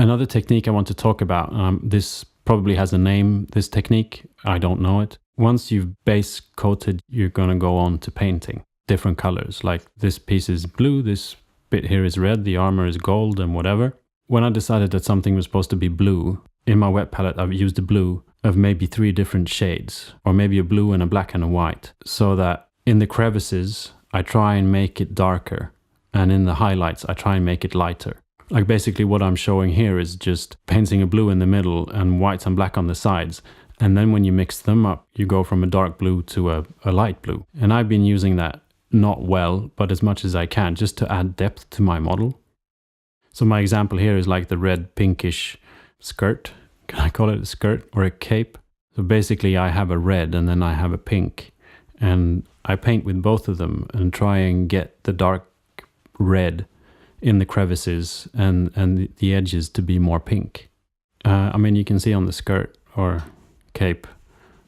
Another technique I want to talk about, this probably has a name, this technique, I don't know it. Once you've base coated, you're going to go on to painting different colors. Like this piece is blue, this bit here is red, the armor is gold and whatever. When I decided that something was supposed to be blue, in my wet palette I've used a blue of maybe 3 different shades, or maybe a blue and a black and a white, so that in the crevices I try and make it darker, and in the highlights I try and make it lighter. Like basically what I'm showing here is just painting a blue in the middle and whites and black on the sides. And then when you mix them up, you go from a dark blue to a light blue. And I've been using that not well, but as much as I can, just to add depth to my model. So my example here is like the red pinkish skirt. Can I call it a skirt or a cape? So basically I have a red and then I have a pink. And I paint with both of them and try and get the dark red in the crevices and the edges to be more pink. I mean, you can see on the skirt or cape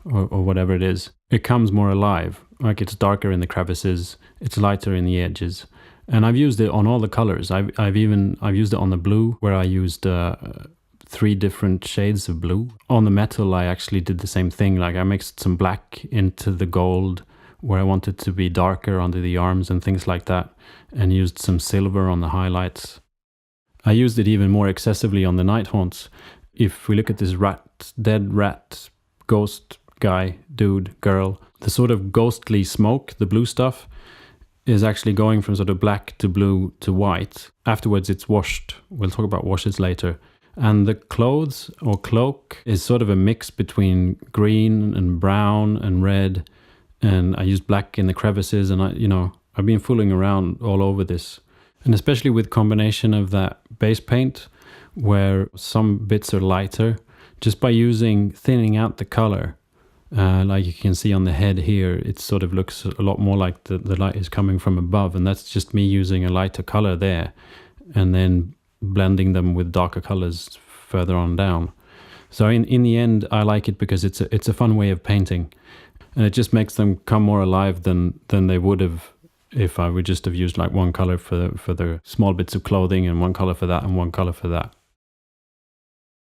or whatever it is, it comes more alive. Like it's darker in the crevices, it's lighter in the edges. And I've used it on all the colors. I've used it on the blue, where I used 3 different shades of blue. On the metal, I actually did the same thing. Like I mixed some black into the gold, where I wanted to be darker under the arms and things like that, and used some silver on the highlights. I used it even more excessively on the night haunts. If we look at this dead rat, ghost guy, dude, girl, the sort of ghostly smoke, the blue stuff, is actually going from sort of black to blue to white. Afterwards it's washed. We'll talk about washes later. And the clothes or cloak is sort of a mix between green and brown and red. And I used black in the crevices, and I've been fooling around all over this. And especially with combination of that base paint, where some bits are lighter, just by thinning out the color, like you can see on the head here, it sort of looks a lot more like the light is coming from above, and that's just me using a lighter color there, and then blending them with darker colors further on down. So in the end, I like it because it's a fun way of painting. And it just makes them come more alive than they would have if I would just have used like one color for the small bits of clothing and one color for that and one color for that.